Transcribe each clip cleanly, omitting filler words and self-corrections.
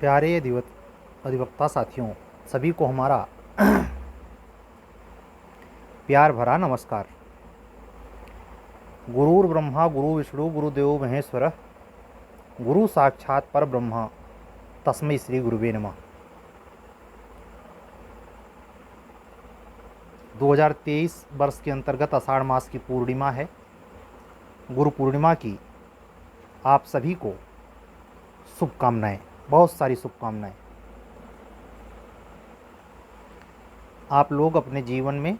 प्यारे अधिवक्ता साथियों, सभी को हमारा प्यार भरा नमस्कार। गुरुर् ब्रह्मा गुरु विष्णु गुरुदेवो महेश्वर, गुरु साक्षात पर ब्रह्मा तस्मै श्री गुरुवे नमः। 2023 वर्ष के अंतर्गत आषाढ़ मास की पूर्णिमा है। गुरु पूर्णिमा की आप सभी को शुभकामनाएं, बहुत सारी शुभकामनाएं। आप लोग अपने जीवन में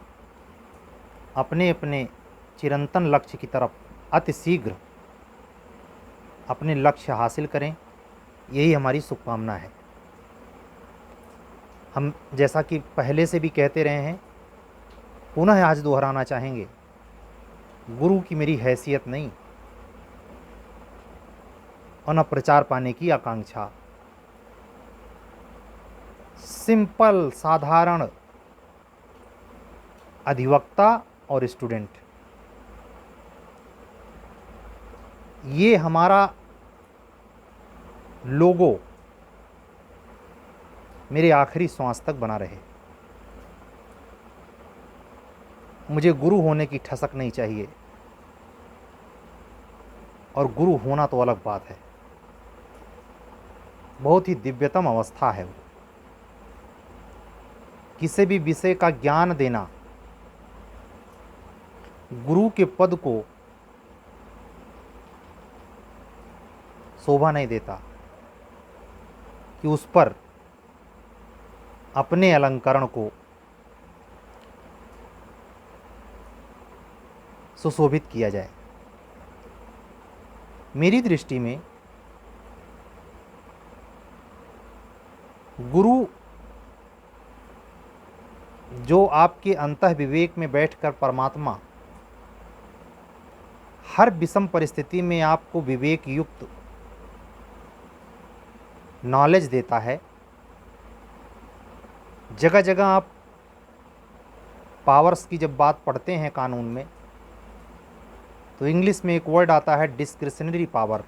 अपने अपने चिरंतन लक्ष्य की तरफ अति शीघ्र अपने लक्ष्य हासिल करें, यही हमारी शुभकामना है। हम जैसा कि पहले से भी कहते रहे हैं, पुनः आज दोहराना चाहेंगे, गुरु की मेरी हैसियत नहीं और न प्रचार पाने की आकांक्षा। सिंपल साधारण अधिवक्ता और स्टूडेंट, ये हमारा लोगो मेरे आखिरी श्वास तक बना रहे। मुझे गुरु होने की ठसक नहीं चाहिए, और गुरु होना तो अलग बात है, बहुत ही दिव्यतम अवस्था है वो। किसी भी विषय का ज्ञान देना गुरु के पद को शोभा नहीं देता कि उस पर अपने अलंकरण को सुशोभित किया जाए। मेरी दृष्टि में गुरु जो आपके अंतः विवेक में बैठकर परमात्मा हर विषम परिस्थिति में आपको विवेक युक्त नॉलेज देता है। जगह जगह आप पावर्स की जब बात पढ़ते हैं कानून में, तो इंग्लिश में एक वर्ड आता है डिस्क्रिशनरी पावर।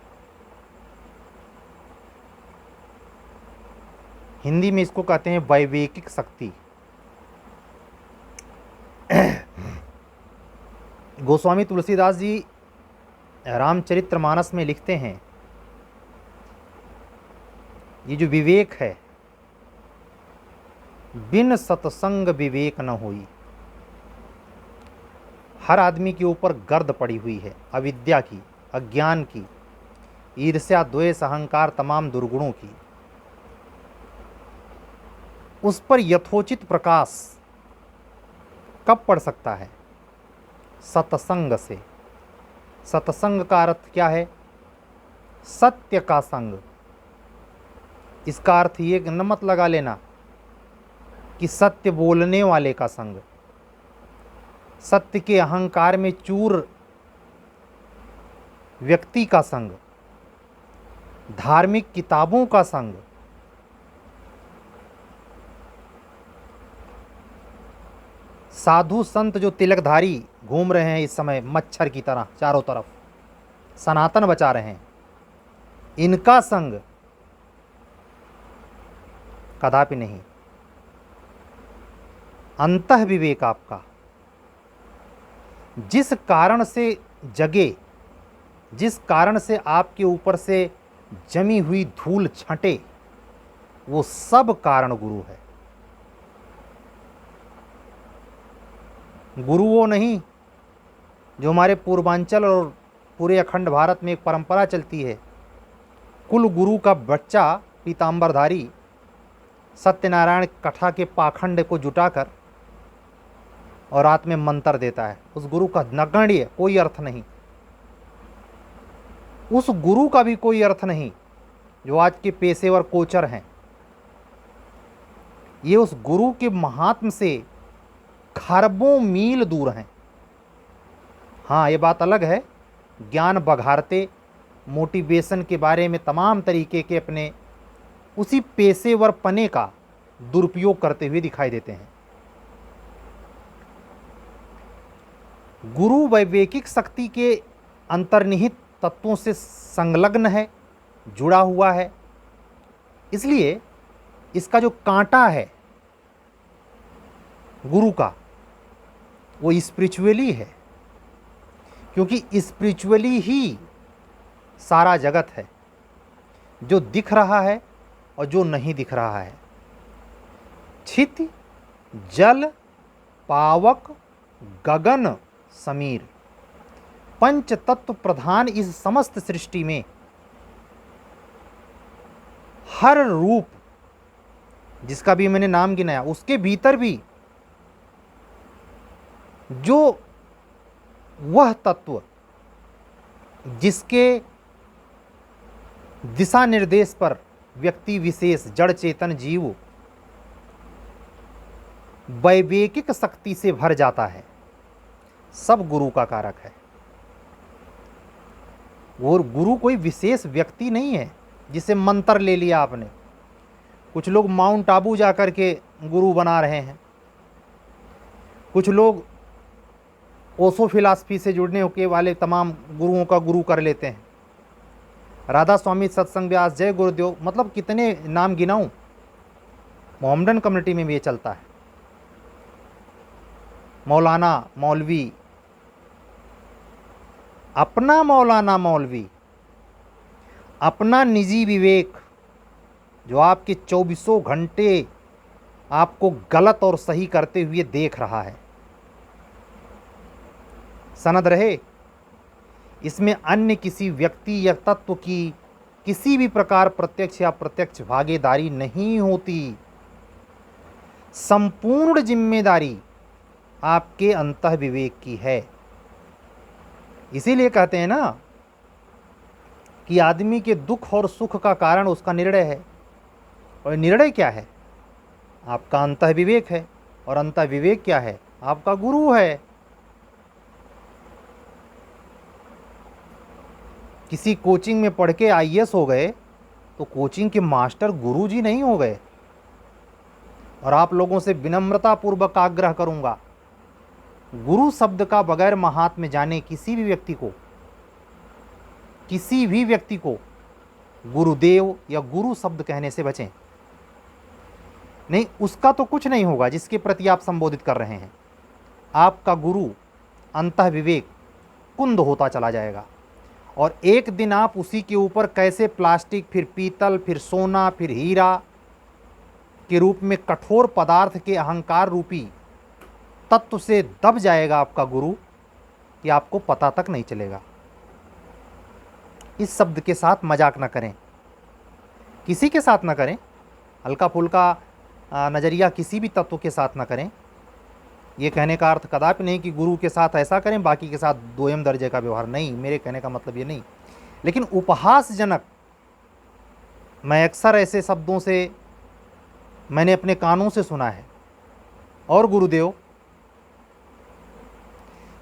हिंदी में इसको कहते हैं वैवेकिक शक्ति। गोस्वामी तुलसीदास जी रामचरितमानस में लिखते हैं, ये जो विवेक है, बिन सत्संग विवेक न होई। हर आदमी के ऊपर गर्द पड़ी हुई है, अविद्या की, अज्ञान की, ईर्ष्या, द्वेष, अहंकार, तमाम दुर्गुणों की। उस पर यथोचित प्रकाश कब पड़ सकता है? सत्संग से। सत्संग का अर्थ क्या है? सत्य का संग। इसका अर्थ ये न मत लगा लेना कि सत्य बोलने वाले का संग, सत्य के अहंकार में चूर व्यक्ति का संग, धार्मिक किताबों का संग, साधु संत जो तिलकधारी घूम रहे हैं इस समय मच्छर की तरह चारों तरफ, सनातन बचा रहे हैं, इनका संग कदापि नहीं। अंतः विवेक आपका जिस कारण से जगे, जिस कारण से आपके ऊपर से जमी हुई धूल छंटे, वो सब कारण गुरु है। गुरु वो नहीं जो हमारे पूर्वांचल और पूरे अखंड भारत में एक परंपरा चलती है, कुल गुरु का बच्चा पीतांबरधारी सत्यनारायण कथा के पाखंड को जुटाकर और रात में मंत्र देता है। उस गुरु का नगण्य कोई अर्थ नहीं, उस गुरु का भी कोई अर्थ नहीं जो आज के पेशेवर कोचर हैं। ये उस गुरु के महात्म से खरबों मील दूर हैं। हाँ, ये बात अलग है, ज्ञान बघारते, मोटिवेशन के बारे में तमाम तरीके के अपने उसी पेशेवर पने का दुरुपयोग करते हुए दिखाई देते हैं। गुरु वैवेकिक शक्ति के अंतर्निहित तत्वों से संलग्न है, जुड़ा हुआ है। इसलिए इसका जो कांटा है गुरु का, वो स्पिरिचुअली है, क्योंकि स्पिरिचुअली ही सारा जगत है, जो दिख रहा है और जो नहीं दिख रहा है। छिति जल पावक गगन समीर, पंच तत्व प्रधान इस समस्त सृष्टि में हर रूप जिसका भी मैंने नाम गिनाया, उसके भीतर भी जो वह तत्व जिसके दिशा निर्देश पर व्यक्ति विशेष जड़ चेतन जीव वैवेकिक शक्ति से भर जाता है, सब गुरु का कारक है। और गुरु कोई विशेष व्यक्ति नहीं है जिसे मंत्र ले लिया आपने। कुछ लोग माउंट आबू जा कर के गुरु बना रहे हैं, कुछ लोग ओशो फिलॉसफी से जुड़ने के वाले तमाम गुरुओं का गुरु कर लेते हैं। राधा स्वामी, सत्संग व्यास, जय गुरुदेव, मतलब कितने नाम गिनाऊं। मोहम्मदन कम्युनिटी में भी ये चलता है। मौलाना, मौलवी, अपना मौलाना मौलवी, अपना निजी विवेक जो आपके 24 घंटे आपको गलत और सही करते हुए देख रहा है, सनद रहे इसमें अन्य किसी व्यक्ति या तत्व की किसी भी प्रकार प्रत्यक्ष या अप्रत्यक्ष भागीदारी नहीं होती। संपूर्ण जिम्मेदारी आपके अंतः विवेक की है। इसीलिए कहते हैं ना कि आदमी के दुख और सुख का कारण उसका निर्णय है, और निर्णय क्या है? आपका अंतः विवेक है। और अंतः विवेक क्या है? आपका गुरु है। किसी कोचिंग में पढ़ के आईएएस हो गए तो कोचिंग के मास्टर गुरु जी नहीं हो गए। और आप लोगों से विनम्रतापूर्वक आग्रह करूंगा, गुरु शब्द का बगैर महात्म्य जाने किसी भी व्यक्ति को गुरुदेव या गुरु शब्द कहने से बचें। नहीं, उसका तो कुछ नहीं होगा जिसके प्रति आप संबोधित कर रहे हैं। आपका गुरु अंतः विवेक कुंद होता चला जाएगा, और एक दिन आप उसी के ऊपर कैसे प्लास्टिक, फिर पीतल, फिर सोना, फिर हीरा के रूप में कठोर पदार्थ के अहंकार रूपी तत्व से दब जाएगा आपका गुरु कि आपको पता तक नहीं चलेगा। इस शब्द के साथ मजाक ना करें, किसी के साथ ना करें, हल्का फुल्का नज़रिया किसी भी तत्व के साथ ना करें। ये कहने का अर्थ कदापि नहीं कि गुरु के साथ ऐसा करें, बाकी के साथ दोयम दर्जे का व्यवहार, नहीं, मेरे कहने का मतलब ये नहीं। लेकिन उपहासजनक, मैं अक्सर ऐसे शब्दों से मैंने अपने कानों से सुना है। और गुरुदेव,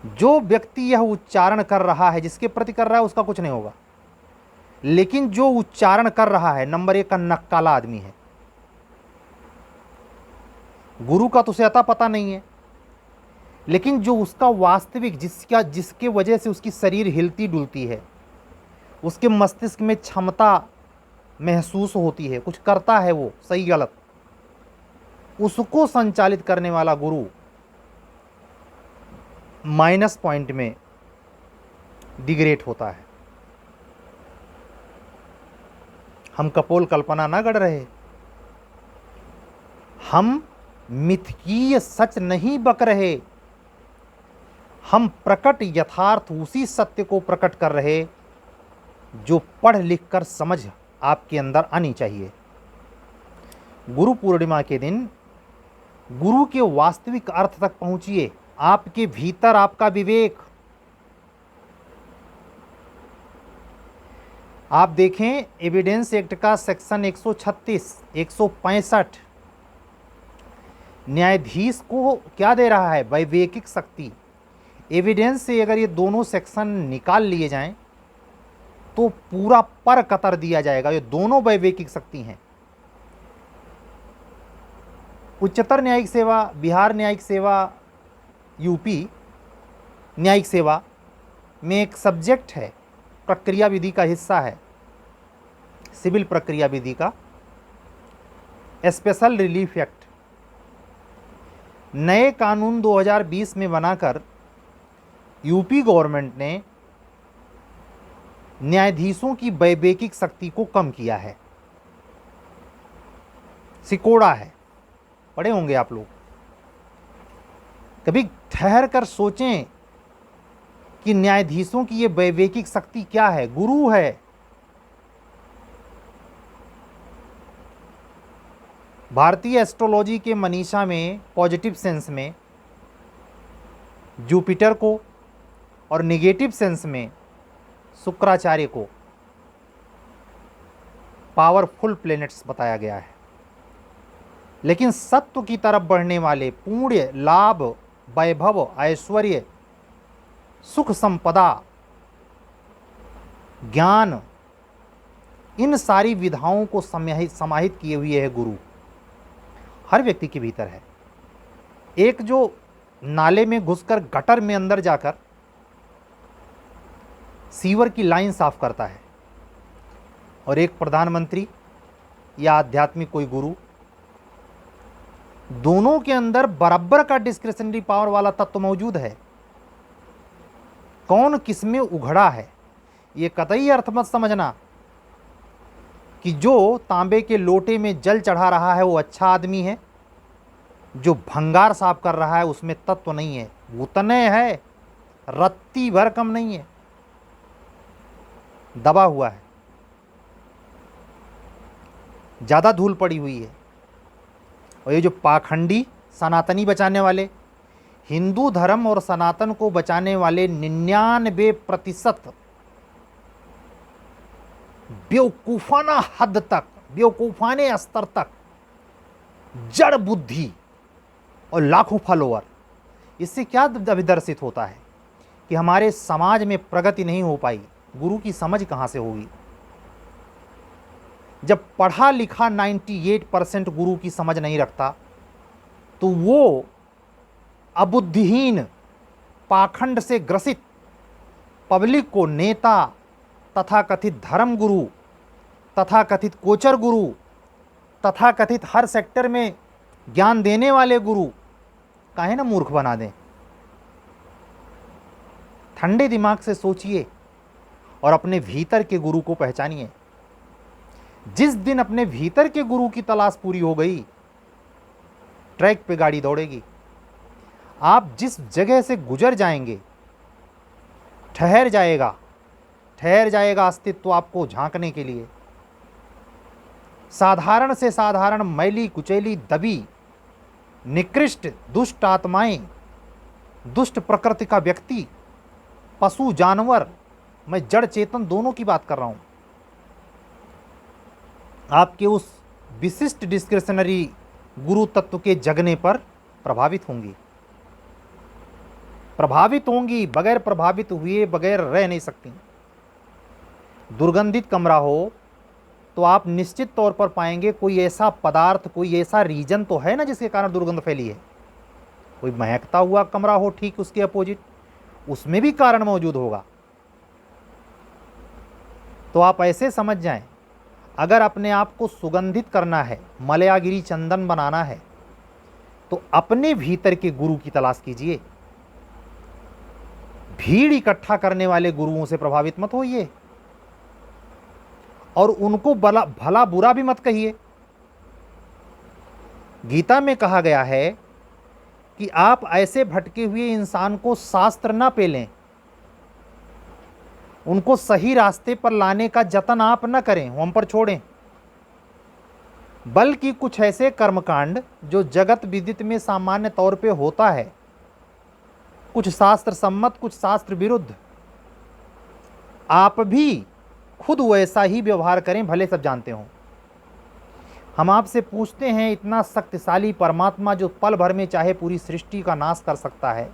जो व्यक्ति यह उच्चारण कर रहा है, जिसके प्रति कर रहा है उसका कुछ नहीं होगा, लेकिन जो उच्चारण कर रहा है नंबर 1 का नक्काला आदमी है। गुरु का तो उसे अता पता नहीं है, लेकिन जो उसका वास्तविक, जिसके वजह से उसकी शरीर हिलती डुलती है, उसके मस्तिष्क में क्षमता महसूस होती है, कुछ करता है वो सही गलत, उसको संचालित करने वाला गुरु माइनस पॉइंट में डिग्रेड होता है। हम कपोल कल्पना ना गढ़ रहे, हम मिथकीय सच नहीं बक रहे, हम प्रकट यथार्थ उसी सत्य को प्रकट कर रहे जो पढ़ लिख कर समझ आपके अंदर आनी चाहिए। गुरु पूर्णिमा के दिन गुरु के वास्तविक अर्थ तक पहुंचिए। आपके भीतर आपका विवेक, आप देखें एविडेंस एक्ट का सेक्शन 136, 165 न्यायाधीश को क्या दे रहा है? वैवेकिक शक्ति। एविडेंस से अगर ये दोनों सेक्शन निकाल लिए जाएं तो पूरा पर कतर दिया जाएगा। ये दोनों वैवेकिक शक्ति हैं। उच्चतर न्यायिक सेवा, बिहार न्यायिक सेवा, यूपी न्यायिक सेवा में एक सब्जेक्ट है, प्रक्रिया विधि का हिस्सा है, सिविल प्रक्रिया विधि का, स्पेशल रिलीफ एक्ट, नए कानून 2020 में बनाकर यूपी गवर्नमेंट ने न्यायाधीशों की वैवेकिक शक्ति को कम किया है। सिकोड़ा है, पढ़े होंगे आप लोग। कभी ठहर कर सोचें कि न्यायाधीशों की ये वैवेकिक शक्ति क्या है। गुरु है। भारतीय एस्ट्रोलॉजी के मनीषा में पॉजिटिव सेंस में जुपिटर को और नेगेटिव सेंस में शुक्राचार्य को पावरफुल प्लैनेट्स बताया गया है। लेकिन सत्व की तरफ बढ़ने वाले पुण्य, लाभ, वैभव, ऐश्वर्य, सुख, संपदा, ज्ञान, इन सारी विधाओं को समाहित किए हुए है गुरु। हर व्यक्ति के भीतर है। एक जो नाले में घुसकर गटर में अंदर जाकर सीवर की लाइन साफ करता है, और एक प्रधानमंत्री या आध्यात्मिक कोई गुरु, दोनों के अंदर बराबर का डिस्क्रिशनरी पावर वाला तत्व मौजूद है। कौन किसमें उघड़ा है, ये कतई अर्थ मत समझना कि जो तांबे के लोटे में जल चढ़ा रहा है वो अच्छा आदमी है, जो भंगार साफ कर रहा है उसमें तत्व नहीं है। उतने है, रत्ती भर कम नहीं है, दबा हुआ है, ज़्यादा धूल पड़ी हुई है। और ये जो पाखंडी सनातनी बचाने वाले, हिंदू धर्म और सनातन को बचाने वाले 99% बेवकूफाना हद तक, बेवकूफाने स्तर तक जड़ बुद्धि और लाखों फॉलोअर, इससे क्या अभिदर्शित होता है कि हमारे समाज में प्रगति नहीं हो पाई। गुरु की समझ कहाँ से होगी? जब पढ़ा लिखा 98% गुरु की समझ नहीं रखता तो वो अबुद्धिहीन, पाखंड से ग्रसित पब्लिक को नेता, तथाकथित धर्म गुरु, तथाकथित कोचर गुरु, तथाकथित हर सेक्टर में ज्ञान देने वाले गुरु काहे ना मूर्ख बना दें। ठंडे दिमाग से सोचिए और अपने भीतर के गुरु को पहचानिए। जिस दिन अपने भीतर के गुरु की तलाश पूरी हो गई, ट्रैक पे गाड़ी दौड़ेगी। आप जिस जगह से गुजर जाएंगे, ठहर जाएगा अस्तित्व आपको झांकने के लिए। साधारण से साधारण, मैली कुचैली, दबी, निकृष्ट, दुष्ट आत्माएं, दुष्ट प्रकृति का व्यक्ति, पशु, जानवर, मैं जड़ चेतन दोनों की बात कर रहा हूं, आपके उस विशिष्ट डिस्क्रिशनरी गुरु तत्व के जगने पर प्रभावित होंगी। बगैर प्रभावित हुए बगैर रह नहीं सकती। दुर्गंधित कमरा हो तो आप निश्चित तौर पर पाएंगे कोई ऐसा पदार्थ, कोई ऐसा रीजन तो है ना जिसके कारण दुर्गंध फैली है। कोई महकता हुआ कमरा हो ठीक उसके अपोजिट, उसमें भी कारण मौजूद होगा। तो आप ऐसे समझ जाएं, अगर अपने आप को सुगंधित करना है, मलयागिरी चंदन बनाना है, तो अपने भीतर के गुरु की तलाश कीजिए। भीड़ इकट्ठा करने वाले गुरुओं से प्रभावित मत होइए और उनको भला बुरा भी मत कहिए। गीता में कहा गया है कि आप ऐसे भटके हुए इंसान को शास्त्र ना पेलें, उनको सही रास्ते पर लाने का जतन आप न करें, हम पर छोड़ें, बल्कि कुछ ऐसे कर्मकांड जो जगत विदित में सामान्य तौर पे होता है, कुछ शास्त्र सम्मत, कुछ शास्त्र विरुद्ध, आप भी खुद वैसा ही व्यवहार करें, भले सब जानते हों। हम आपसे पूछते हैं, इतना शक्तिशाली परमात्मा जो पल भर में चाहे पूरी सृष्टि का नाश कर सकता है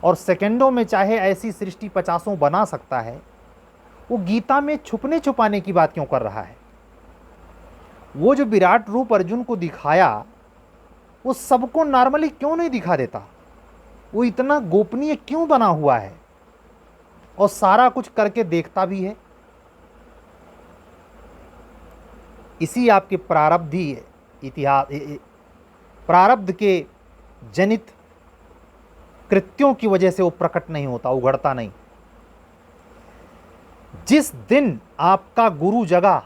और सेकंडों में चाहे ऐसी सृष्टि 50 बना सकता है, वो गीता में छुपने छुपाने की बात क्यों कर रहा है? वो जो विराट रूप अर्जुन को दिखाया, वो सबको नॉर्मली क्यों नहीं दिखा देता? वो इतना गोपनीय क्यों बना हुआ है और सारा कुछ करके देखता भी है? इसी आपके प्रारब्धी इतिहास प्रारब्ध के जनित कृत्यों की वजह से वो प्रकट नहीं होता, उघड़ता नहीं। जिस दिन आपका गुरु जगा,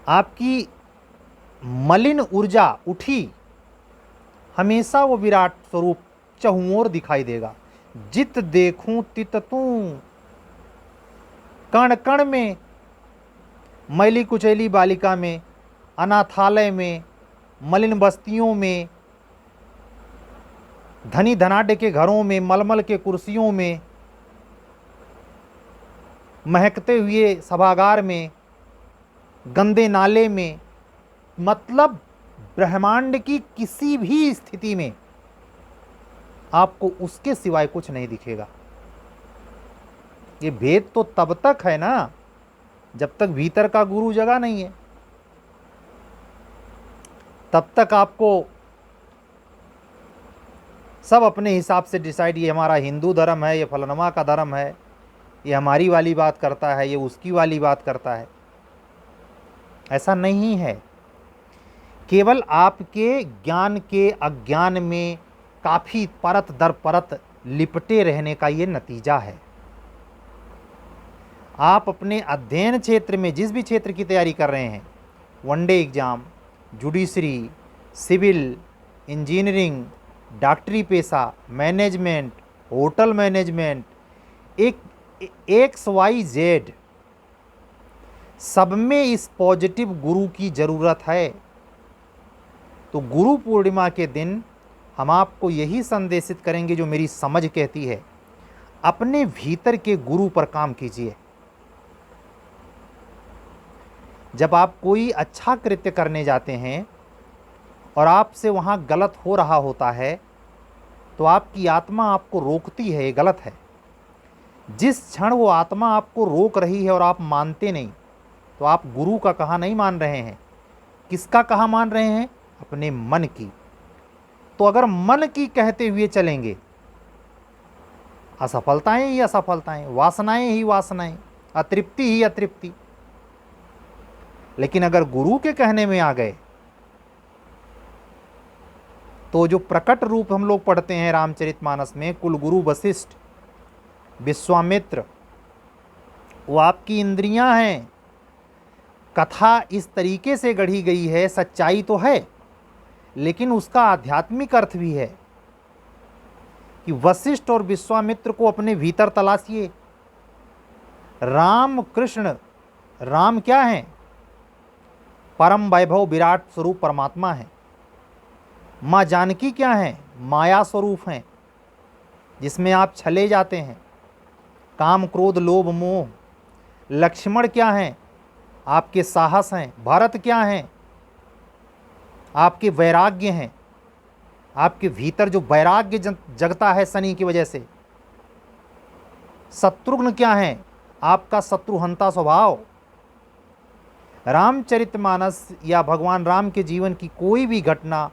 आपकी मलिन ऊर्जा उठी, हमेशा वो विराट स्वरूप चहुओर दिखाई देगा। जित देखूं तित तूं, कण कण में, मैली कुचैली बालिका में, अनाथालय में, मलिन बस्तियों में, धनी धनाढ्य के घरों में, मलमल के कुर्सियों में, महकते हुए सभागार में, गंदे नाले में, मतलब ब्रह्मांड की किसी भी स्थिति में आपको उसके सिवाय कुछ नहीं दिखेगा। ये भेद तो तब तक है ना जब तक भीतर का गुरु जगा नहीं है। तब तक आपको सब अपने हिसाब से डिसाइड, ये हमारा हिंदू धर्म है, ये फलनमा का धर्म है, ये हमारी वाली बात करता है, ये उसकी वाली बात करता है। ऐसा नहीं है। केवल आपके ज्ञान के अज्ञान में काफ़ी परत दर परत लिपटे रहने का ये नतीजा है। आप अपने अध्ययन क्षेत्र में जिस भी क्षेत्र की तैयारी कर रहे हैं, one day exam, judiciary, civil, engineering, डॉक्टरी पेशा, मैनेजमेंट, होटल मैनेजमेंट, एक XYZ, सब में इस पॉजिटिव गुरु की ज़रूरत है। तो गुरु पूर्णिमा के दिन हम आपको यही संदेशित करेंगे जो मेरी समझ कहती है, अपने भीतर के गुरु पर काम कीजिए। जब आप कोई अच्छा कृत्य करने जाते हैं और आपसे वहाँ गलत हो रहा होता है तो आपकी आत्मा आपको रोकती है, ये गलत है। जिस क्षण वो आत्मा आपको रोक रही है और आप मानते नहीं, तो आप गुरु का कहा नहीं मान रहे हैं। किसका कहा मान रहे हैं? अपने मन की। तो अगर मन की कहते हुए चलेंगे, असफलताएं ही असफलताएं, वासनाएं ही वासनाएं, अतृप्ति ही अतृप्ति। लेकिन अगर गुरु के कहने में आ गए तो जो प्रकट रूप हम लोग पढ़ते हैं रामचरितमानस में, कुलगुरु वशिष्ठ, विश्वामित्र, वो आपकी इंद्रियां हैं। कथा इस तरीके से गढ़ी गई है, सच्चाई तो है लेकिन उसका आध्यात्मिक अर्थ भी है कि वशिष्ठ और विश्वामित्र को अपने भीतर तलाशिए। राम कृष्ण, राम क्या है? परम वैभव विराट स्वरूप परमात्मा है। माँ जानकी क्या है? माया स्वरूप हैं, जिसमें आप छले जाते हैं, काम क्रोध लोभ मोह। लक्ष्मण क्या हैं? आपके साहस हैं। भरत क्या हैं? आपके वैराग्य हैं। आपके भीतर जो वैराग्य जगता है शनि की वजह से। शत्रुघ्न क्या हैं? आपका शत्रुहंता स्वभाव। रामचरितमानस या भगवान राम के जीवन की कोई भी घटना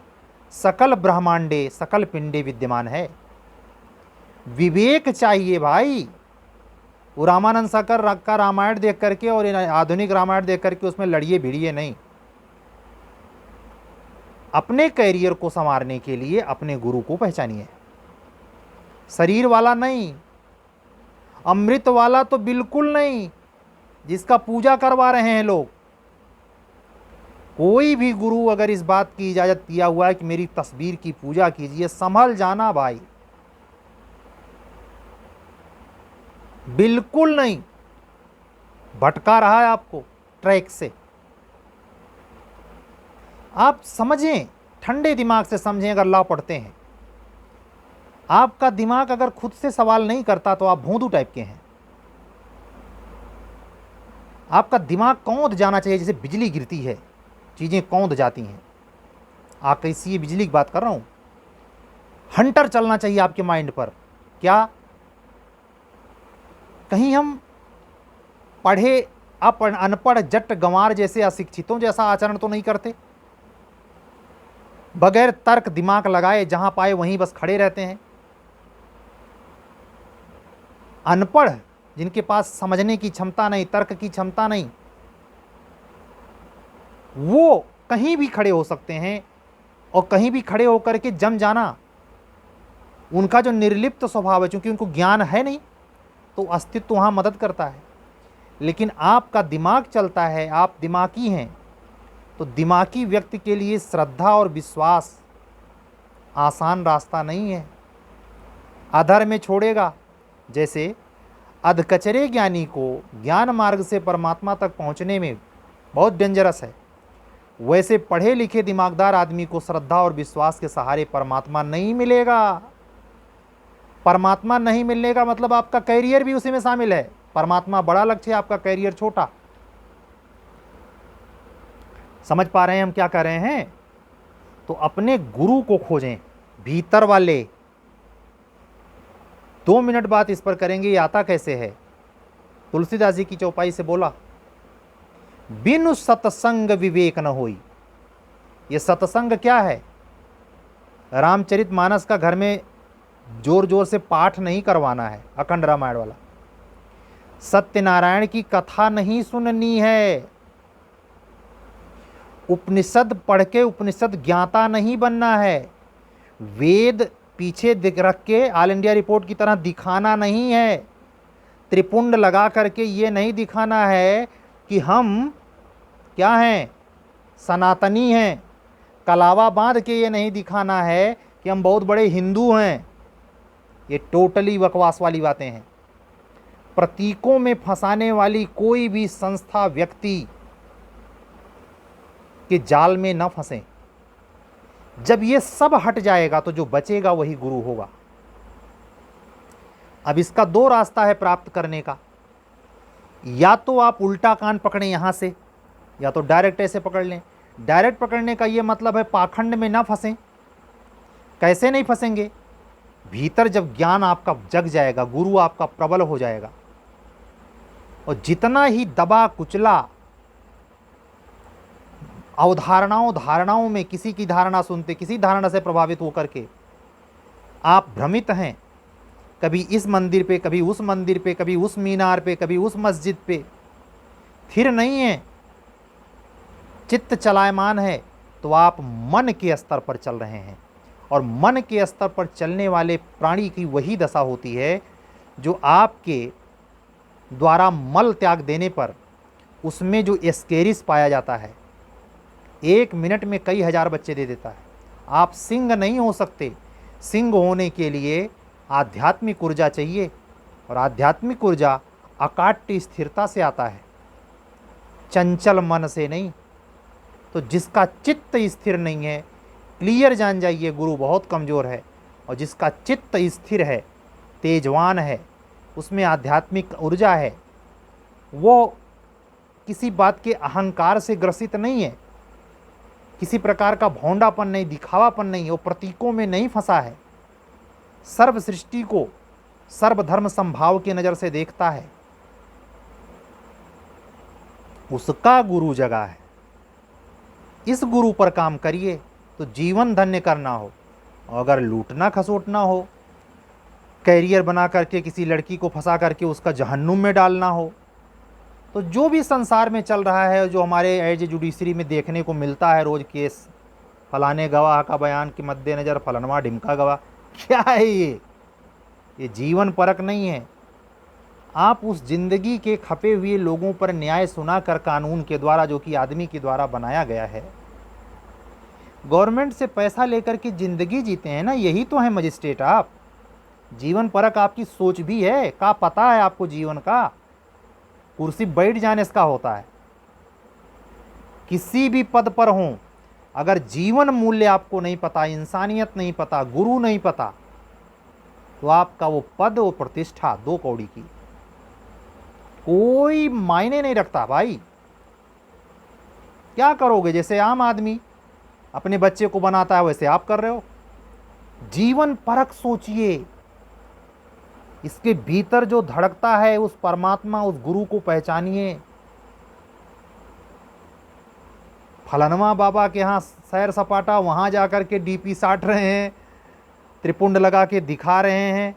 सकल ब्रह्मांडे सकल पिंडे विद्यमान है। विवेक चाहिए भाई। वो रामानंद सागर का रामायण देख करके और आधुनिक रामायण देख करके उसमें लड़िए भिड़िए नहीं। अपने कैरियर को संवारने के लिए अपने गुरु को पहचानिए। शरीर वाला नहीं, अमृत वाला तो बिल्कुल नहीं, जिसका पूजा करवा रहे हैं लोग। कोई भी गुरु अगर इस बात की इजाज़त दिया हुआ है कि मेरी तस्वीर की पूजा कीजिए, संभल जाना भाई। बिल्कुल नहीं, भटका रहा है आपको ट्रैक से। आप समझें, ठंडे दिमाग से समझें। अगर लॉ पढ़ते हैं, आपका दिमाग अगर खुद से सवाल नहीं करता तो आप भोंदू टाइप के हैं। आपका दिमाग कौंध जाना चाहिए, जैसे बिजली गिरती है चीज़ें कौंध जाती हैं। आप कैसी ये बिजली की बात कर रहा हूँ। हंटर चलना चाहिए आपके माइंड पर। क्या कहीं हम पढ़े अनपढ़ जट गंवार जैसे अशिक्षितों जैसा आचरण तो नहीं करते? बगैर तर्क दिमाग लगाए जहां पाए वहीं बस खड़े रहते हैं। अनपढ़, जिनके पास समझने की क्षमता नहीं, तर्क की क्षमता नहीं, वो कहीं भी खड़े हो सकते हैं और कहीं भी खड़े होकर के जम जाना। उनका जो निर्लिप्त स्वभाव है, चूंकि उनको ज्ञान है नहीं, तो अस्तित्व वहाँ मदद करता है। लेकिन आपका दिमाग चलता है, आप दिमागी हैं, तो दिमागी व्यक्ति के लिए श्रद्धा और विश्वास आसान रास्ता नहीं है। अधर में छोड़ेगा। जैसे अधकचरे ज्ञानी को ज्ञान मार्ग से परमात्मा तक पहुंचने में बहुत डेंजरस है, वैसे पढ़े लिखे दिमागदार आदमी को श्रद्धा और विश्वास के सहारे परमात्मा नहीं मिलेगा। परमात्मा नहीं मिलने का मतलब आपका कैरियर भी उसी में शामिल है। परमात्मा बड़ा लक्ष्य है, आपका कैरियर छोटा। समझ पा रहे हैं हम क्या कर रहे हैं? तो अपने गुरु को खोजें, भीतर वाले। 2 मिनट बाद इस पर करेंगे, ये आता कैसे है। तुलसीदास जी की चौपाई से बोला, बिनु सतसंग विवेक न होई। ये सतसंग क्या है? रामचरितमानस का घर में जोर जोर से पाठ नहीं करवाना है, अखंड रामायण वाला। सत्यनारायण की कथा नहीं सुननी है। उपनिषद पढ़ के उपनिषद ज्ञाता नहीं बनना है। वेद पीछे रख के ऑल इंडिया रिपोर्ट की तरह दिखाना नहीं है। त्रिपुंड लगा करके ये नहीं दिखाना है कि हम क्या हैं, सनातनी हैं। कलावा बांध के ये नहीं दिखाना है कि हम बहुत बड़े हिंदू हैं। ये टोटली बकवास वाली बातें हैं। प्रतीकों में फंसाने वाली कोई भी संस्था, व्यक्ति के जाल में न फंसे। जब ये सब हट जाएगा तो जो बचेगा वही गुरु होगा। अब इसका 2 रास्ता है प्राप्त करने का। या तो आप उल्टा कान पकड़ें यहाँ से, या तो डायरेक्ट ऐसे पकड़ लें। डायरेक्ट पकड़ने का ये मतलब है पाखंड में ना फंसें। कैसे नहीं फंसेंगे? भीतर जब ज्ञान आपका जग जाएगा, गुरु आपका प्रबल हो जाएगा, और जितना ही दबा कुचला अवधारणाओं धारणाओं में किसी की धारणा सुनते, किसी धारणा से प्रभावित होकर के आप भ्रमित हैं, कभी इस मंदिर पे, कभी उस मंदिर पे, कभी उस मीनार पे, कभी उस मस्जिद पे, स्थिर नहीं है, चित्त चलायमान है, तो आप मन के स्तर पर चल रहे हैं। और मन के स्तर पर चलने वाले प्राणी की वही दशा होती है जो आपके द्वारा मल त्याग देने पर उसमें जो एस्केरिस पाया जाता है, 1 मिनट में कई हजार बच्चे दे देता है। आप सिंह नहीं हो सकते। सिंह होने के लिए आध्यात्मिक ऊर्जा चाहिए, और आध्यात्मिक ऊर्जा अकाट्य स्थिरता से आता है, चंचल मन से नहीं। तो जिसका चित्त स्थिर नहीं है, क्लियर जान जाइए गुरु बहुत कमज़ोर है। और जिसका चित्त स्थिर है, तेजवान है, उसमें आध्यात्मिक ऊर्जा है, वो किसी बात के अहंकार से ग्रसित नहीं है, किसी प्रकार का भौंडापन नहीं, दिखावापन नहीं, वो प्रतीकों में नहीं फंसा है, सर्व सृष्टि को सर्वधर्म संभाव की नज़र से देखता है, उसका गुरु जगा है। इस गुरु पर काम करिए तो जीवन धन्य करना हो। और अगर लूटना खसोटना हो, कैरियर बना करके किसी लड़की को फंसा करके उसका जहन्नुम में डालना हो, तो जो भी संसार में चल रहा है, जो हमारे एज जुडिशरी में देखने को मिलता है रोज़ केस, फलाने गवाह का बयान के मद्देनज़र फलनवा ढिमका गवाह, क्या है ये जीवन परक नहीं है। आप उस जिंदगी के खपे हुए लोगों पर न्याय सुना कर कानून के द्वारा, जो कि आदमी के द्वारा बनाया गया है, गवर्नमेंट से पैसा लेकर के ज़िंदगी जीते हैं ना, यही तो है मजिस्ट्रेट आप। जीवन परक आपकी सोच भी है, का पता है आपको जीवन का, कुर्सी बैठ जाने इसका होता है। किसी भी पद पर हों, अगर जीवन मूल्य आपको नहीं पता, इंसानियत नहीं पता, गुरु नहीं पता, तो आपका वो पद और प्रतिष्ठा 2 कौड़ी की, कोई मायने नहीं रखता भाई। क्या करोगे? जैसे आम आदमी अपने बच्चे को बनाता है वैसे आप कर रहे हो। जीवन परक सोचिए, इसके भीतर जो धड़कता है उस परमात्मा, उस गुरु को पहचानिए। फलनवा बाबा के यहाँ सैर सपाटा, वहाँ जा कर के डीपी साट रहे हैं, त्रिपुंड लगा के दिखा रहे हैं,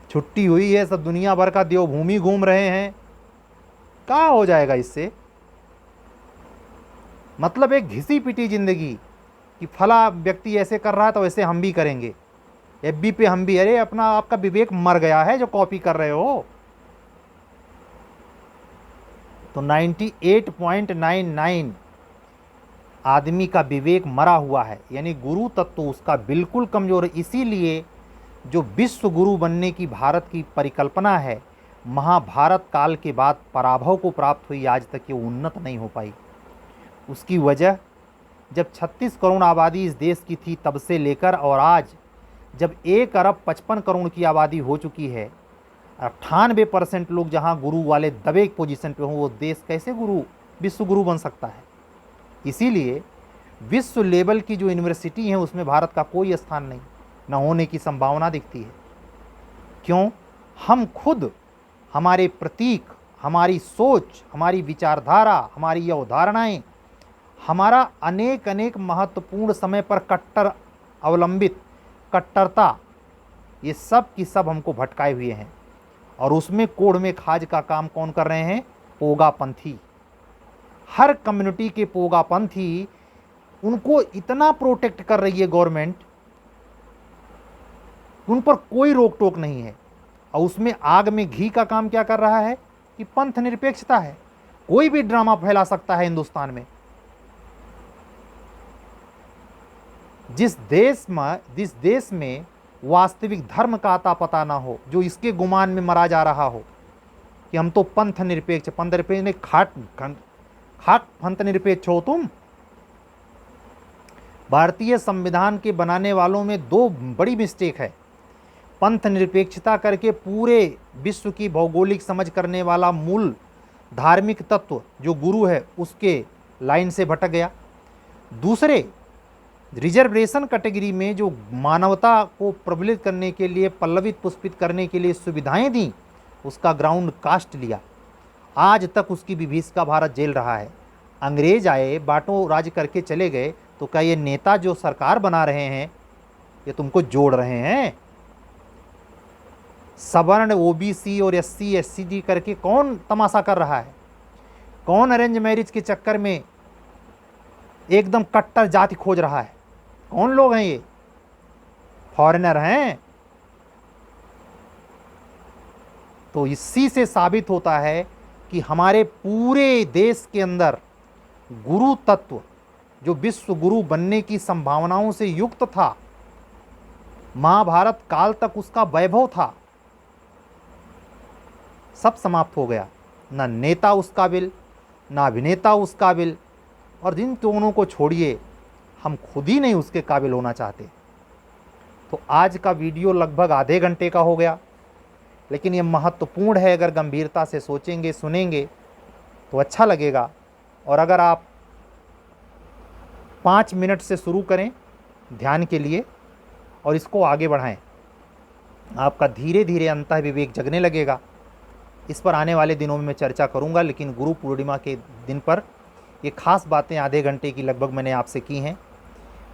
छुट्टी हुई है, सब दुनिया भर का देवभूमि घूम रहे हैं। क्या हो जाएगा इससे? मतलब एक घिसी पिटी जिंदगी कि फला व्यक्ति ऐसे कर रहा है तो वैसे हम भी करेंगे, एफबी पे हम भी। अरे अपना आपका विवेक मर गया है जो कॉपी कर रहे हो। तो 98.99 आदमी का विवेक मरा हुआ है, यानी गुरु तत्व उसका बिल्कुल कमज़ोर है। इसीलिए जो विश्व गुरु बनने की भारत की परिकल्पना है, महाभारत काल के बाद पराभव को प्राप्त हुई, आज तक ये उन्नत नहीं हो पाई। उसकी वजह जब 36 करोड़ आबादी इस देश की थी तब से लेकर और आज जब 1 अरब 55 करोड़ की आबादी हो चुकी है, 98% लोग जहां गुरु वाले दबे पोजीशन पे हों, वो देश कैसे गुरु विश्व गुरु बन सकता है। इसीलिए विश्व लेवल की जो यूनिवर्सिटी हैं उसमें भारत का कोई स्थान नहीं, न होने की संभावना दिखती है। क्यों? हम खुद, हमारे प्रतीक, हमारी सोच, हमारी विचारधारा, हमारी ये अवधारणाएं, हमारा अनेक अनेक महत्वपूर्ण समय पर कट्टर अवलंबित कट्टरता, ये सब की सब हमको भटकाए हुए हैं। और उसमें कोढ़ में खाज का काम कौन कर रहे हैं? पोगापंथी। हर कम्युनिटी के पोगापंथी, उनको इतना प्रोटेक्ट कर रही है गवर्नमेंट, उन पर कोई रोक टोक नहीं है। और उसमें आग में घी का काम क्या कर रहा है कि पंथ निरपेक्षता है, कोई भी ड्रामा फैला सकता है हिंदुस्तान में। जिस देश में वास्तविक धर्म का आता पता ना हो, जो इसके गुमान में मरा जा रहा हो कि हम तो पंथ निरपेक्ष ने खाट पंथ निरपेक्ष हो तुम। भारतीय संविधान के बनाने वालों में 2 बड़ी मिस्टेक है। पंथ निरपेक्षता करके पूरे विश्व की भौगोलिक समझ करने वाला मूल धार्मिक तत्व जो गुरु है उसके लाइन से भटक गया। दूसरे, रिजर्वेशन कैटेगरी में जो मानवता को प्रबलित करने के लिए, पल्लवित पुष्पित करने के लिए सुविधाएं दी, उसका ग्राउंड कास्ट लिया। आज तक उसकी विभीषिका भारत झेल रहा है। अंग्रेज आए, बांटो राज करके चले गए, तो क्या ये नेता जो सरकार बना रहे हैं ये तुमको जोड़ रहे हैं? सवर्ण, ओबीसी और एससी एससीडी करके कौन तमाशा कर रहा है? कौन अरेंज मैरिज के चक्कर में एकदम कट्टर जाति खोज रहा है? कौन लोग हैं ये? फॉरेनर हैं। तो इसी से साबित होता है कि हमारे पूरे देश के अंदर गुरु तत्व जो विश्व गुरु बनने की संभावनाओं से युक्त था, महाभारत काल तक उसका वैभव था, सब समाप्त हो गया। ना नेता उस काबिल, ना अभिनेता उस काबिल, और जिन दोनों को छोड़िए, हम खुद ही नहीं उसके काबिल होना चाहते। तो आज का वीडियो लगभग आधे घंटे का हो गया, लेकिन ये महत्वपूर्ण है। अगर गंभीरता से सोचेंगे, सुनेंगे तो अच्छा लगेगा। और अगर आप 5 मिनट से शुरू करें ध्यान के लिए और इसको आगे बढ़ाएं, आपका धीरे धीरे अंतः विवेक जगने लगेगा। इस पर आने वाले दिनों में मैं चर्चा करूंगा, लेकिन गुरु पूर्णिमा के दिन पर ये खास बातें आधे घंटे की लगभग मैंने आपसे की हैं।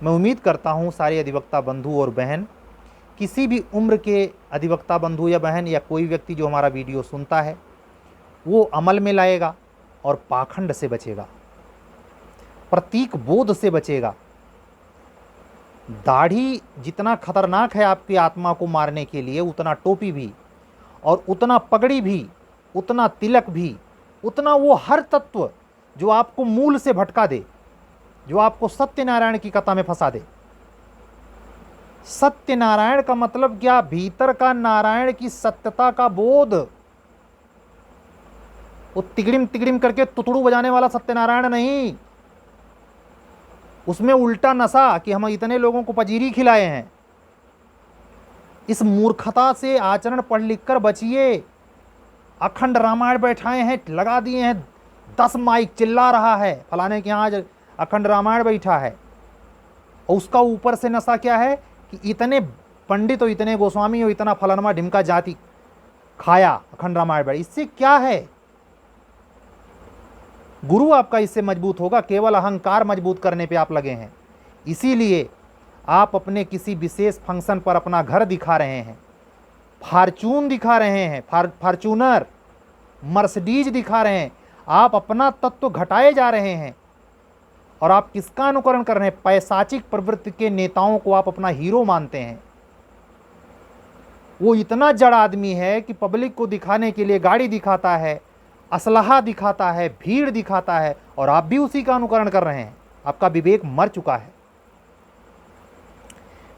मैं उम्मीद करता हूँ सारे अधिवक्ता बंधु और बहन, किसी भी उम्र के अधिवक्ता बंधु या बहन या कोई व्यक्ति जो हमारा वीडियो सुनता है, वो अमल में लाएगा और पाखंड से बचेगा, प्रतीक बोध से बचेगा। दाढ़ी जितना खतरनाक है आपकी आत्मा को मारने के लिए, उतना टोपी भी, और उतना पगड़ी भी, उतना तिलक भी, उतना वो हर तत्व जो आपको मूल से भटका दे, जो आपको सत्यनारायण की कथा में फंसा दे। सत्यनारायण का मतलब क्या? भीतर का नारायण की सत्यता का बोध। वो तिगड़िम तिगड़िम करके तुतड़ू बजाने वाला सत्यनारायण नहीं, उसमें उल्टा नशा कि हम इतने लोगों को पजीरी खिलाए हैं। इस मूर्खता से आचरण पढ़ लिख कर बचिए। अखंड रामायण बैठाए हैं, लगा दिए हैं, 10 माइक चिल्ला रहा है फलाने के यहाँ आज अखंड रामायण बैठा है, और उसका ऊपर से नशा क्या है कि इतने पंडित और इतने गोस्वामी और इतना फलानमा ढिमका जाति खाया अखंड रामायण बैठ। इससे क्या है? गुरु आपका इससे मजबूत होगा? केवल अहंकार मजबूत करने पे आप लगे हैं। इसीलिए आप अपने किसी विशेष फंक्शन पर अपना घर दिखा रहे हैं, फार्चून दिखा रहे हैं, फार्चूनर, मर्सिडीज दिखा रहे हैं, आप अपना तत्व घटाए जा रहे हैं। और आप किसका अनुकरण कर रहे हैं? पैशाचिक प्रवृत्ति के नेताओं को आप अपना हीरो मानते हैं। वो इतना जड़ आदमी है कि पब्लिक को दिखाने के लिए गाड़ी दिखाता है, असलहा दिखाता है, भीड़ दिखाता है, और आप भी उसी का अनुकरण कर रहे हैं। आपका विवेक मर चुका है।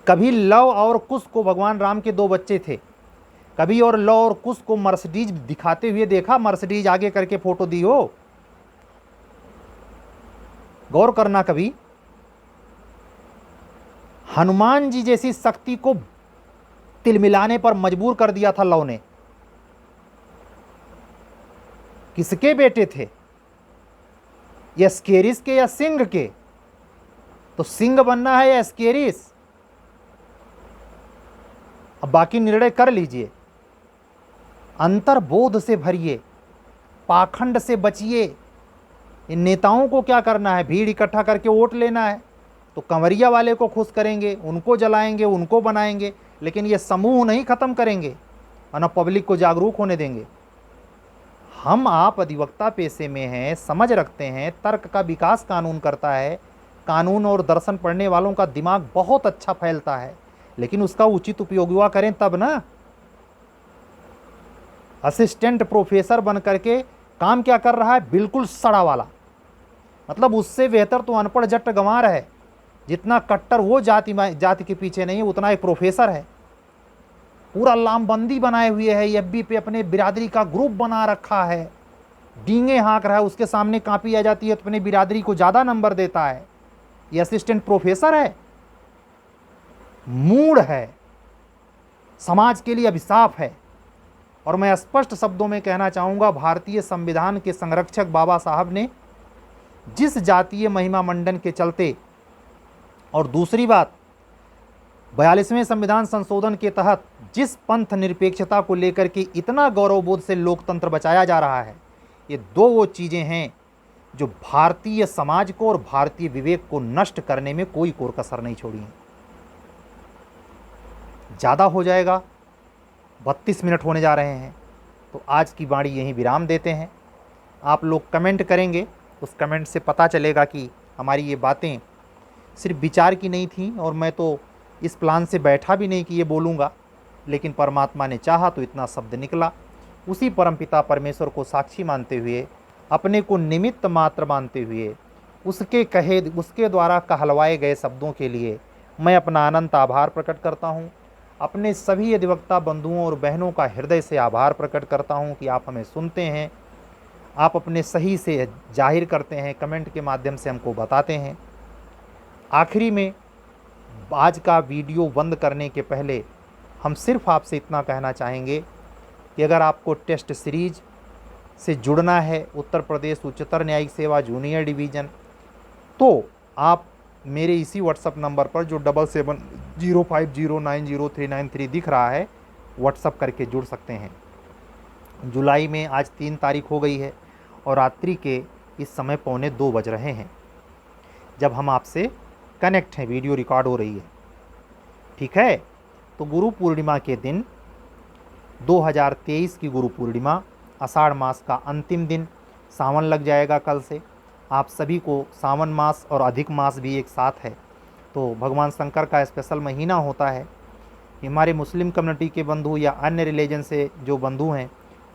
कभी लव और कुश को, भगवान राम के 2 बच्चे थे, कभी और लव और कुश को मर्सिडीज दिखाते हुए देखा? मर्सिडीज आगे करके फोटो दी हो? गौर करना कभी। हनुमान जी जैसी शक्ति को तिलमिलाने पर मजबूर कर दिया था लव ने। किसके बेटे थे? एस्केरिस के या सिंह के? तो सिंह बनना है या एस्केरिस? अब बाकी निर्णय कर लीजिए। अंतर्बोध से भरिए, पाखंड से बचिए। इन नेताओं को क्या करना है? भीड़ इकट्ठा करके वोट लेना है, तो कंवरिया वाले को खुश करेंगे, उनको जलाएंगे, उनको बनाएंगे, लेकिन ये समूह नहीं खत्म करेंगे और न पब्लिक को जागरूक होने देंगे। हम आप अधिवक्ता पेशे में हैं, समझ रखते हैं, तर्क का विकास कानून करता है। कानून और दर्शन पढ़ने वालों का दिमाग बहुत अच्छा फैलता है, लेकिन उसका उचित उपयोग हुआ करें तब ना। असिस्टेंट प्रोफेसर बन करके काम क्या कर रहा है? बिल्कुल सड़ा वाला। मतलब उससे बेहतर तो अनपढ़ जट्ट गंवार है। जितना कट्टर वो जाति के पीछे नहीं है, उतना एक प्रोफेसर है। पूरा लामबंदी बनाए हुए है, एफबी पे अपने बिरादरी का ग्रुप बना रखा है, डींगे हाँक रहा है। उसके सामने कॉपी आ जाती है तो अपनी बिरादरी को ज़्यादा नंबर देता है। ये असिस्टेंट प्रोफेसर है, मूढ़ है, समाज के लिए अभिशाप है। और मैं स्पष्ट शब्दों में कहना चाहूँगा, भारतीय संविधान के संरक्षक बाबा साहब ने जिस जातीय महिमा मंडन के चलते, और दूसरी बात 42वें संविधान संशोधन के तहत जिस पंथ निरपेक्षता को लेकर के इतना गौरवबोध से लोकतंत्र बचाया जा रहा है, ये 2 वो चीज़ें हैं जो भारतीय समाज को और भारतीय विवेक को नष्ट करने में कोई कोर कसर नहीं छोड़ी है। ज़्यादा हो जाएगा, 32 मिनट होने जा रहे हैं, तो आज की वाणी यहीं विराम देते हैं। आप लोग कमेंट करेंगे, उस कमेंट से पता चलेगा कि हमारी ये बातें सिर्फ विचार की नहीं थी, और मैं तो इस प्लान से बैठा भी नहीं कि ये बोलूँगा, लेकिन परमात्मा ने चाहा तो इतना शब्द निकला। उसी परमपिता परमेश्वर को साक्षी मानते हुए, अपने को निमित्त मात्र मानते हुए, उसके द्वारा कहलवाए गए शब्दों के लिए मैं अपना अनंत आभार प्रकट करता हूँ। अपने सभी अधिवक्ता बंधुओं और बहनों का हृदय से आभार प्रकट करता हूँ कि आप हमें सुनते हैं, आप अपने सही से जाहिर करते हैं, कमेंट के माध्यम से हमको बताते हैं। आखिरी में आज का वीडियो बंद करने के पहले हम सिर्फ आपसे इतना कहना चाहेंगे कि अगर आपको टेस्ट सीरीज से जुड़ना है, उत्तर प्रदेश उच्चतर न्यायिक सेवा जूनियर डिवीज़न, तो आप मेरे इसी व्हाट्सअप नंबर पर जो 7705090393 दिख रहा है, व्हाट्सअप करके जुड़ सकते हैं। जुलाई में आज 3 तारीख हो गई है और रात्रि के इस समय 1:45 बज रहे हैं जब हम आपसे कनेक्ट हैं, वीडियो रिकॉर्ड हो रही है। ठीक है, तो गुरु पूर्णिमा के दिन 2023 की गुरु पूर्णिमा, आषाढ़ मास का अंतिम दिन, सावन लग जाएगा कल से। आप सभी को सावन मास और अधिक मास भी एक साथ है, तो भगवान शंकर का स्पेशल महीना होता है। हमारे मुस्लिम कम्युनिटी के बंधु या अन्य रिलीजन से जो बंधु हैं,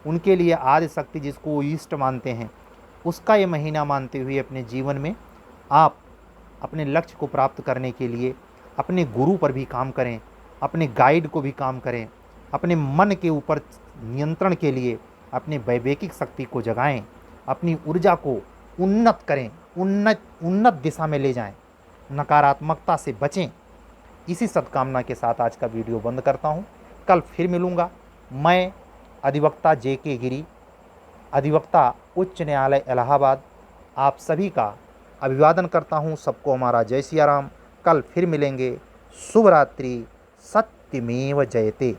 उनके लिए आदि शक्ति जिसको वो ईष्ट मानते हैं, उसका ये महीना मानते हुए अपने जीवन में आप अपने लक्ष्य को प्राप्त करने के लिए अपने गुरु पर भी काम करें, अपने गाइड को भी काम करें, अपने मन के ऊपर नियंत्रण के लिए अपने वैवेकिक शक्ति को जगाएं, अपनी ऊर्जा को उन्नत करें, उन्नत दिशा में ले जाएं, नकारात्मकता से बचें। इसी सद्कामना के साथ आज का वीडियो बंद करता हूं। कल फिर मिलूँगा। मैं अधिवक्ता JK गिरी, अधिवक्ता उच्च न्यायालय इलाहाबाद, आप सभी का अभिवादन करता हूं। सबको हमारा जय सिया राम। कल फिर मिलेंगे। शुभ रात्रि। सत्यमेव जयते।